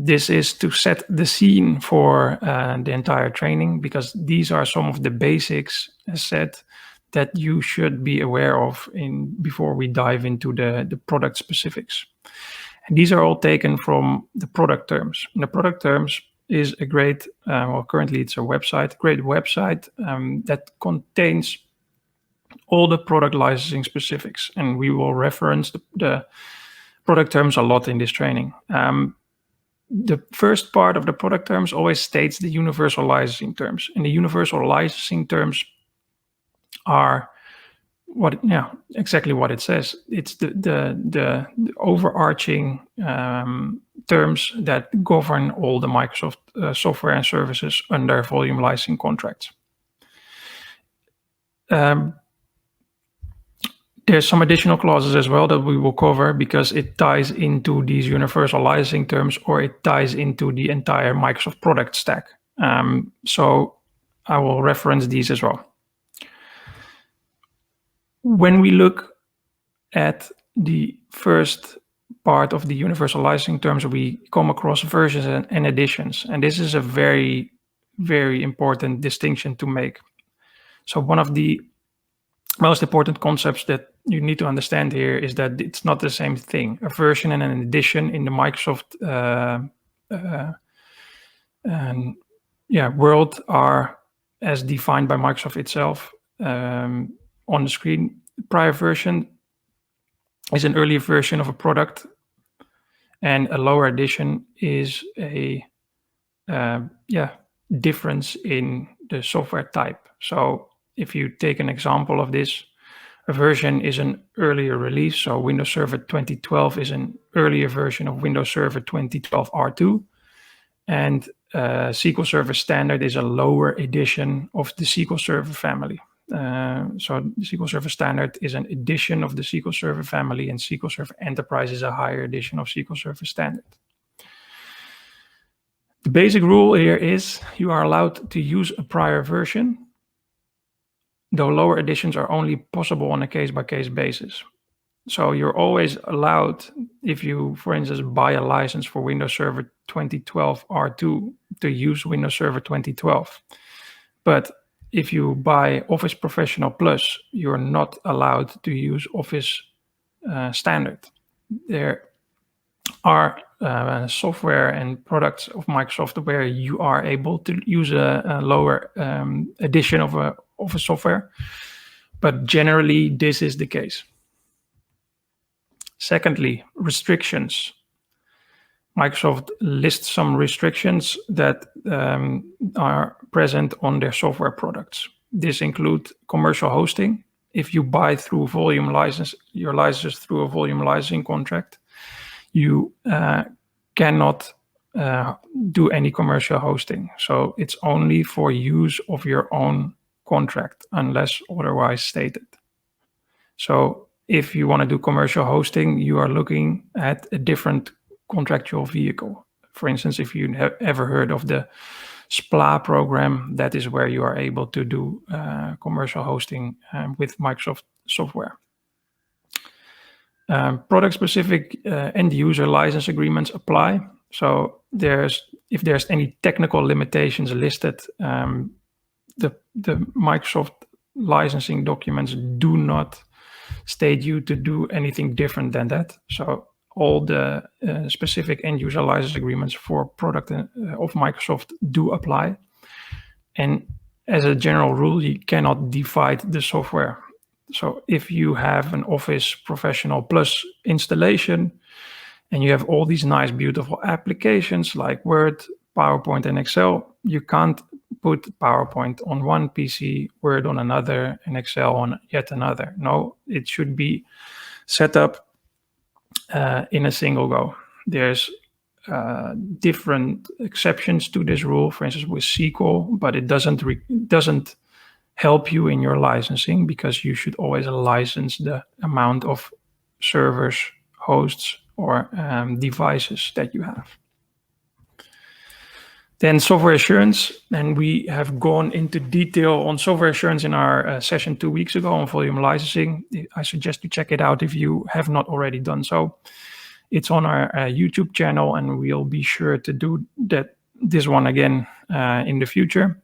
This is to set the scene for the entire training, because these are some of the basics, as said, that you should be aware of before we dive into the product specifics. And these are all taken from the product terms. And the product terms is a great, currently it's a great website that contains all the product licensing specifics. And we will reference the product terms a lot in this training. The first part of the product terms always states the universal licensing terms. And the universal licensing terms are exactly what it says. It's the overarching terms that govern all the Microsoft software and services under volume licensing contracts. There's some additional clauses as well that we will cover, because it ties into these universal licensing terms, or it ties into the entire Microsoft product stack. So I will reference these as well. When we look at the first part of the universal licensing terms, we come across versions and editions. And this is a very, very important distinction to make. So one of the most important concepts that you need to understand here is that it's not the same thing. A version and an edition in the Microsoft world are as defined by Microsoft itself. On the screen, prior version is an earlier version of a product, and a lower edition is a difference in the software type. So if you take an example of this, a version is an earlier release. So Windows Server 2012 is an earlier version of Windows Server 2012 R2, and SQL Server Standard is a lower edition of the SQL Server family. So the SQL Server Standard is an edition of the SQL Server family, and SQL Server Enterprise is a higher edition of SQL Server Standard. The basic rule here is you are allowed to use a prior version, though lower editions are only possible on a case-by-case basis. So you're always allowed, if you, for instance, buy a license for Windows Server 2012 R2, to use Windows Server 2012. But if you buy Office Professional Plus, you're not allowed to use Office Standard. There are software and products of Microsoft where you are able to use a lower edition of a software, but generally this is the case. Secondly, restrictions. Microsoft lists some restrictions that are present on their software products. This includes commercial hosting. If you buy through volume license, your license through a volume licensing contract, you cannot do any commercial hosting. So it's only for use of your own contract unless otherwise stated. So if you want to do commercial hosting, you are looking at a different contractual vehicle. For instance, if you have ever heard of the SPLA program, that is where you are able to do commercial hosting with Microsoft software. Product-specific end-user license agreements apply. So if there's any technical limitations listed, the Microsoft licensing documents do not state you to do anything different than that. So all the specific end-user license agreements for product of Microsoft do apply. And as a general rule, you cannot divide the software. So if you have an Office Professional Plus installation and you have all these nice, beautiful applications like Word, PowerPoint, and Excel, you can't put PowerPoint on one PC, Word on another, and Excel on yet another. No, it should be set up in a single go. There's different exceptions to this rule, for instance, with SQL, but it doesn't help you in your licensing, because you should always license the amount of servers, hosts, or devices that you have. Then software assurance, and we have gone into detail on software assurance in our session 2 weeks ago on volume licensing. I suggest you check it out if you have not already done so. It's on our YouTube channel, and we'll be sure to do this one again in the future.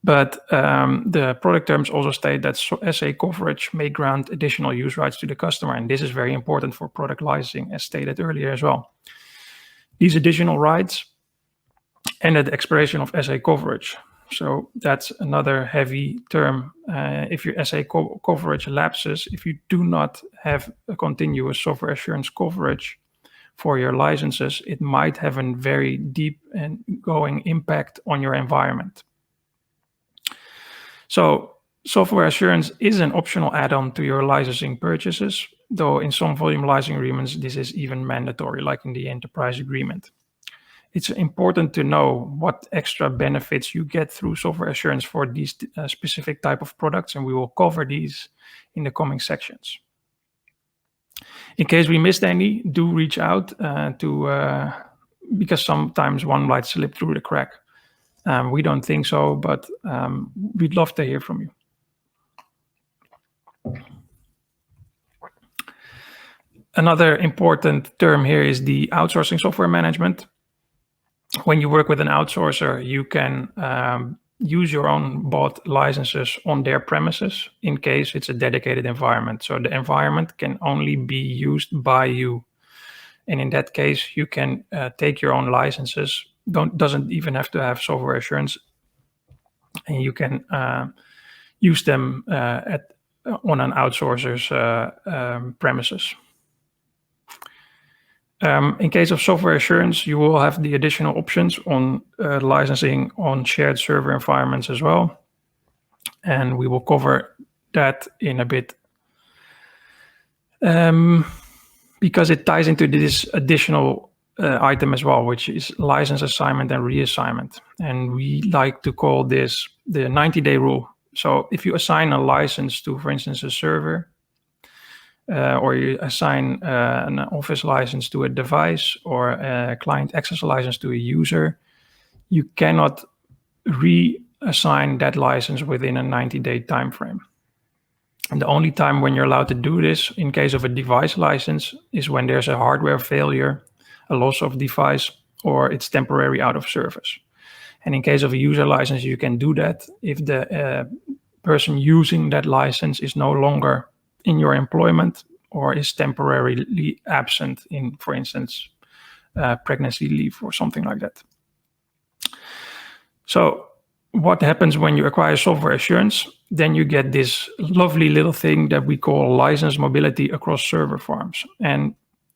But the product terms also state that SA coverage may grant additional use rights to the customer, and this is very important for product licensing, as stated earlier as well. These additional rights and at the expiration of SA coverage. So that's another heavy term. If your SA coverage lapses, if you do not have a continuous software assurance coverage for your licenses, it might have a very deep and going impact on your environment. So software assurance is an optional add-on to your licensing purchases, though in some volume licensing agreements, this is even mandatory, like in the enterprise agreement. It's important to know what extra benefits you get through software assurance for these specific type of products, and we will cover these in the coming sections. In case we missed any, do reach out because sometimes one might slip through the crack. We don't think so, but we'd love to hear from you. Another important term here is the outsourcing software management. When you work with an outsourcer, you can use your own bought licenses on their premises in case it's a dedicated environment. So the environment can only be used by you. And in that case, you can take your own licenses. Doesn't even have to have software assurance, and you can use them on an outsourcer's premises. In case of software assurance, you will have the additional options on licensing on shared server environments as well, and we will cover that in a bit because it ties into this additional item as well, which is license assignment and reassignment. And we like to call this the 90-day rule. So if you assign a license to, for instance, a server, or you assign an office license to a device or a client access license to a user, you cannot reassign that license within a 90-day time frame. And the only time when you're allowed to do this in case of a device license is when there's a hardware failure, a loss of device, or it's temporary out of service. And in case of a user license, you can do that if the person using that license is no longer in your employment or is temporarily absent in, for instance, pregnancy leave or something like that. So what happens when you acquire software assurance? Then you get this lovely little thing that we call license mobility across server farms. And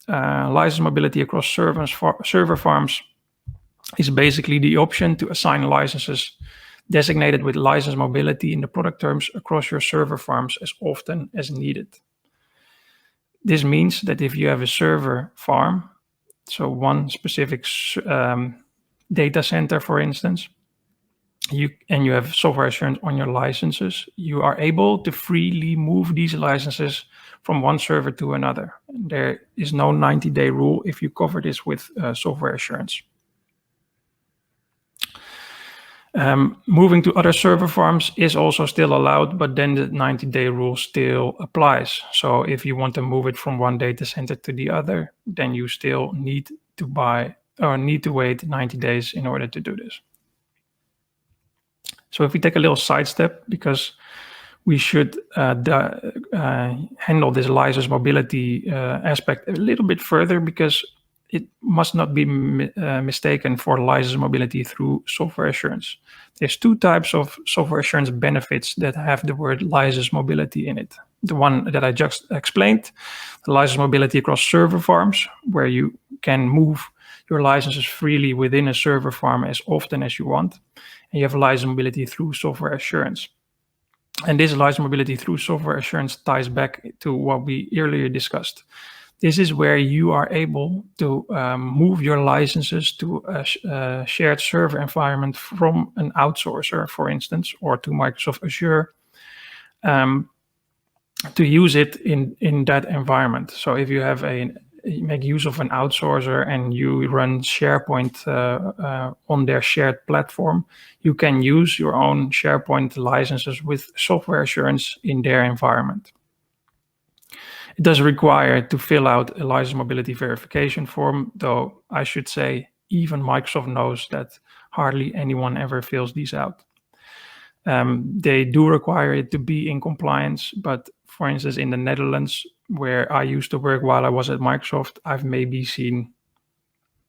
license mobility across server farms is basically the option to assign licenses designated with license mobility in the product terms across your server farms as often as needed. This means that if you have a server farm, so one specific data center, for instance, you have software assurance on your licenses, you are able to freely move these licenses from one server to another. There is no 90-day rule if you cover this with software assurance. Moving to other server farms is also still allowed, but then the 90-day rule still applies. So if you want to move it from one data center to the other, then you still need to wait 90 days in order to do this. So if we take a little sidestep, because we should handle this license mobility aspect a little bit further, because it must not be mistaken for license mobility through software assurance. There's two types of software assurance benefits that have the word license mobility in it. The one that I just explained, the license mobility across server farms, where you can move your licenses freely within a server farm as often as you want. And you have license mobility through software assurance. And this license mobility through software assurance ties back to what we earlier discussed. This is where you are able to move your licenses to a shared server environment from an outsourcer, for instance, or to Microsoft Azure, to use it in that environment. So if you have you make use of an outsourcer and you run SharePoint on their shared platform, you can use your own SharePoint licenses with software assurance in their environment. It does require to fill out a license mobility verification form, though I should say even Microsoft knows that hardly anyone ever fills these out. They do require it to be in compliance, but for instance, in the Netherlands, where I used to work while I was at Microsoft, I've maybe seen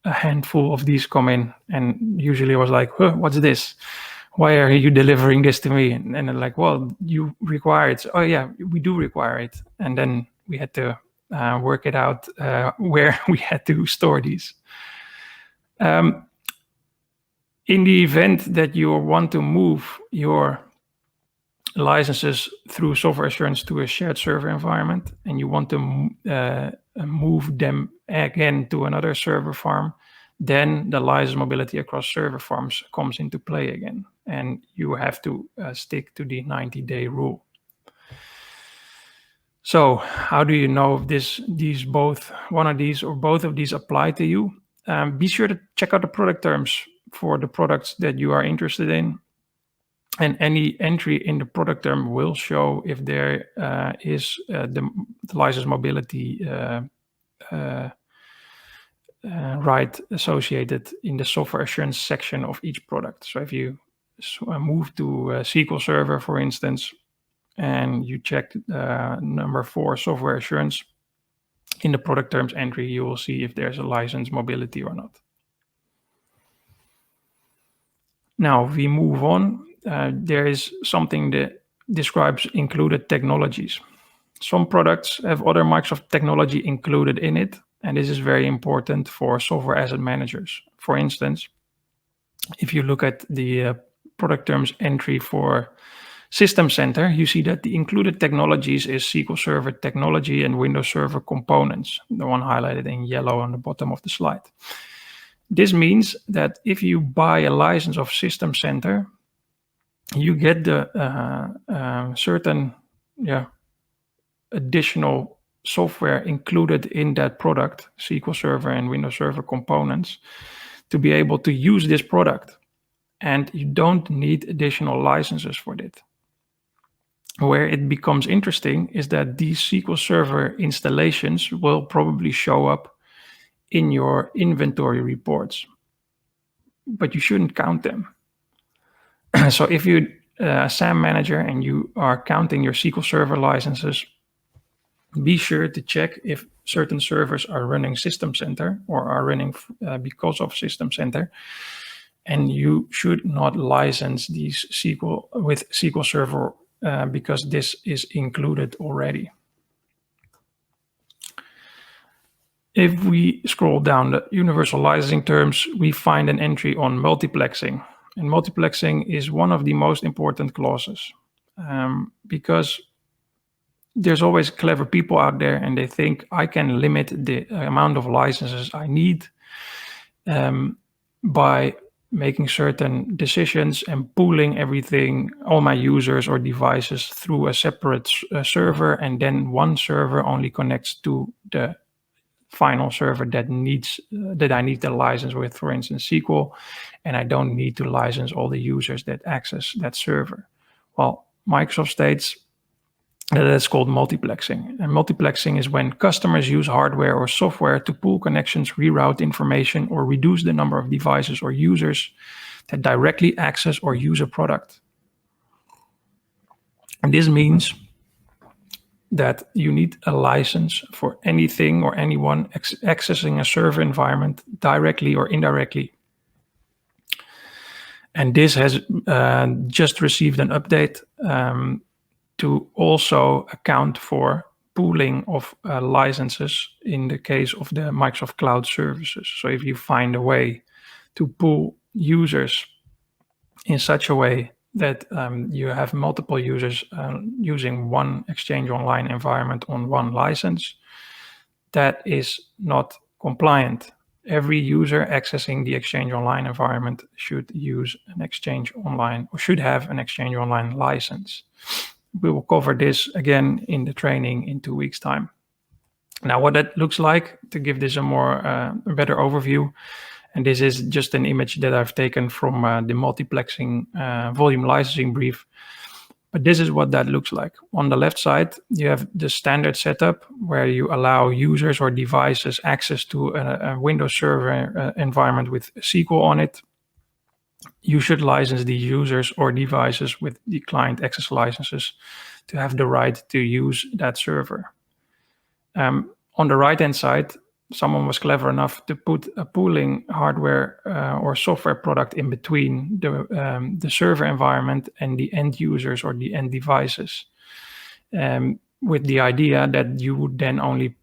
a handful of these come in, and usually I was like, huh, what's this? Why are you delivering this to me? And they're like, well, you require it. Oh yeah, we do require it. And then we had to work it out where we had to store these. In the event that you want to move your licenses through software assurance to a shared server environment, and you want to move them again to another server farm, then the license mobility across server farms comes into play again, and you have to stick to the 90-day rule. So how do you know if one of these or both of these apply to you? Be sure to check out the product terms for the products that you are interested in. And any entry in the product term will show if there is the license mobility right associated in the software assurance section of each product. So if you move to SQL Server, for instance, and you check number 4 software assurance, in the product terms entry, you will see if there's a license mobility or not. Now, if we move on, there is something that describes included technologies. Some products have other Microsoft technology included in it, and this is very important for software asset managers. For instance, if you look at the product terms entry for System Center, you see that the included technologies is SQL Server technology and Windows Server components, the one highlighted in yellow on the bottom of the slide. This means that if you buy a license of System Center, you get the certain additional software included in that product, SQL Server and Windows Server components, to be able to use this product. And you don't need additional licenses for it. Where it becomes interesting is that these SQL Server installations will probably show up in your inventory reports, but you shouldn't count them. So if you're a SAM manager and you are counting your SQL Server licenses, be sure to check if certain servers are running System Center or are running because of System Center. And you should not license these with SQL Server because this is included already. If we scroll down the universal licensing terms, we find an entry on multiplexing. And multiplexing is one of the most important clauses because there's always clever people out there and they think I can limit the amount of licenses I need by making certain decisions and pooling everything, all my users or devices through a separate server, and then one server only connects to the final server that I need the license with, for instance, SQL, and I don't need to license all the users that access that server. Well, Microsoft states that it's called multiplexing. And multiplexing is when customers use hardware or software to pool connections, reroute information, or reduce the number of devices or users that directly access or use a product. And this means that you need a license for anything or anyone accessing a server environment directly or indirectly. And this has just received an update to also account for pooling of licenses in the case of the Microsoft Cloud services. So if you find a way to pool users in such a way that you have multiple users using one Exchange Online environment on one license, that is not compliant. Every user accessing the Exchange Online environment should use an Exchange Online or should have an Exchange Online license. We will cover this again in the training in 2 weeks' time. Now, what that looks like, to give this a better overview, and this is just an image that I've taken from the multiplexing volume licensing brief. But this is what that looks like. On the left side, you have the standard setup where you allow users or devices access to a Windows Server environment with SQL on it. You should license the users or devices with the client access licenses to have the right to use that server. On the right-hand side, someone was clever enough to put a pooling hardware or software product in between the server environment and the end users or the end devices, with the idea that you would then only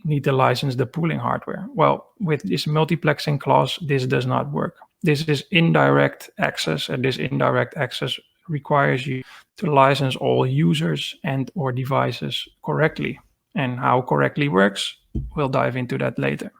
need to license the pooling hardware. Well, with this multiplexing clause, this does not work. This is indirect access, and this indirect access requires you to license all users and or devices correctly. And how correctly works, we'll dive into that later.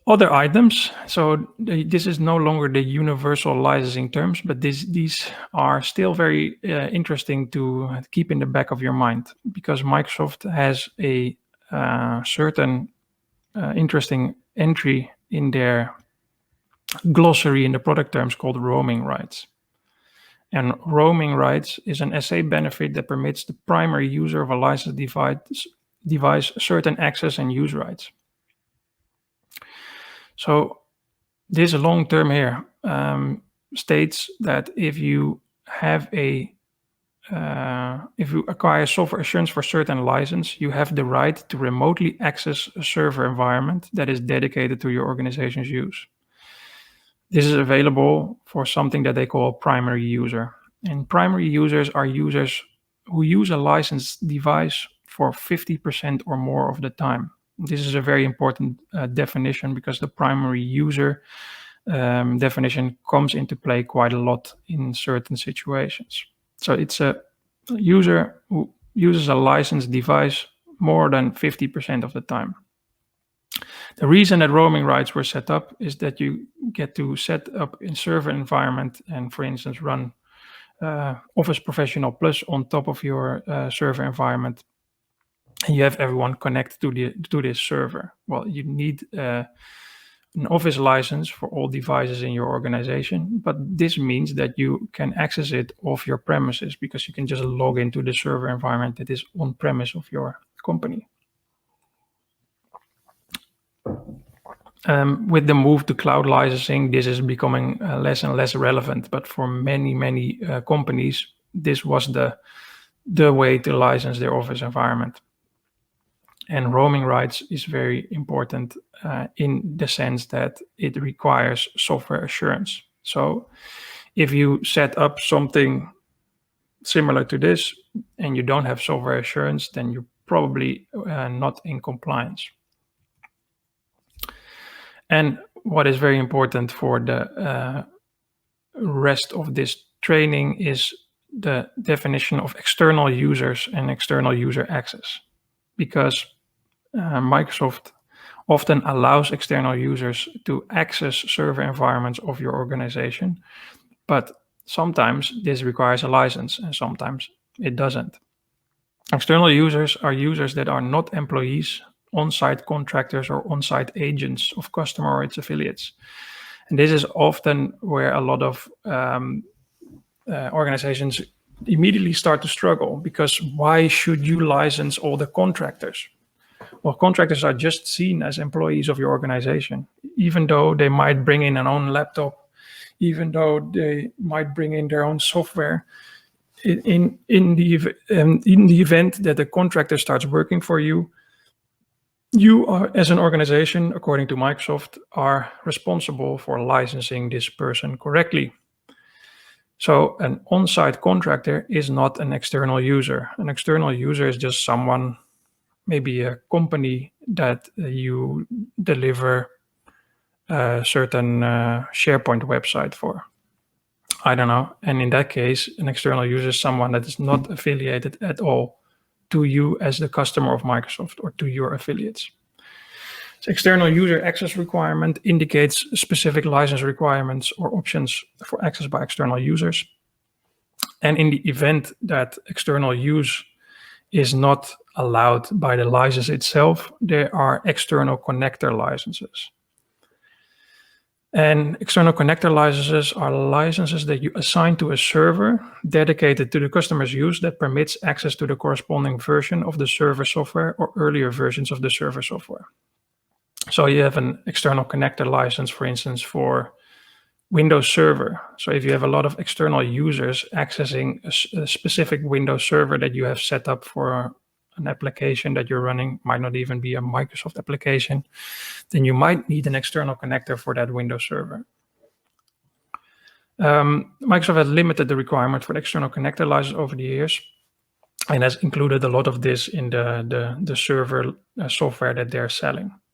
Other items, so this is no longer the universal licensing terms, but these are still very interesting to keep in the back of your mind, because Microsoft has a certain interesting entry in their glossary in the product terms called roaming rights. And roaming rights is an SA benefit that permits the primary user of a licensed device certain access and use rights. So this long term here states that if you have if you acquire software assurance for certain license, you have the right to remotely access a server environment that is dedicated to your organization's use. This is available for something that they call primary user. And primary users are users who use a licensed device for 50% or more of the time. This is a very important definition, because the primary user definition comes into play quite a lot in certain situations. So it's a user who uses a licensed device more than 50% of the time. The reason that roaming rights were set up is that you get to set up a server environment and, for instance, run Office Professional Plus on top of your server environment. And you have everyone connected to this server. Well, you need an Office license for all devices in your organization, but this means that you can access it off your premises, because you can just log into the server environment that is on premise of your company. With the move to cloud licensing, this is becoming less and less relevant, but for many companies, this was the way to license their Office environment. And roaming rights is very important in the sense that it requires software assurance. So if you set up something similar to this and you don't have software assurance, then you're probably not in compliance. And what is very important for the rest of this training is the definition of external users and external user access, because Microsoft often allows external users to access server environments of your organization, but sometimes this requires a license and sometimes it doesn't. External users are users that are not employees, on-site contractors, or on-site agents of customer or its affiliates. And this is often where a lot of organizations immediately start to struggle, because why should you license all the contractors? Well, contractors are just seen as employees of your organization, even though they might bring in an own laptop, even though they might bring in their own software. In the event that the contractor starts working for you, you are, as an organization, according to Microsoft, are responsible for licensing this person correctly. So an on-site contractor is not an external user. An external user is just someone, maybe a company that you deliver a certain SharePoint website for. I don't know. And in that case, an external user is someone that is not affiliated at all to you as the customer of Microsoft or to your affiliates. So external user access requirement indicates specific license requirements or options for access by external users. And in the event that external use is not allowed by the license itself, there are external connector licenses. And external connector licenses are licenses that you assign to a server dedicated to the customer's use that permits access to the corresponding version of the server software or earlier versions of the server software. So you have an external connector license, for instance, for Windows Server. So if you have a lot of external users accessing a specific Windows server that you have set up for an application that you're running, might not even be a Microsoft application, then you might need an external connector for that Windows server. Microsoft has limited the requirement for the external connector license over the years and has included a lot of this in the server software that they're selling.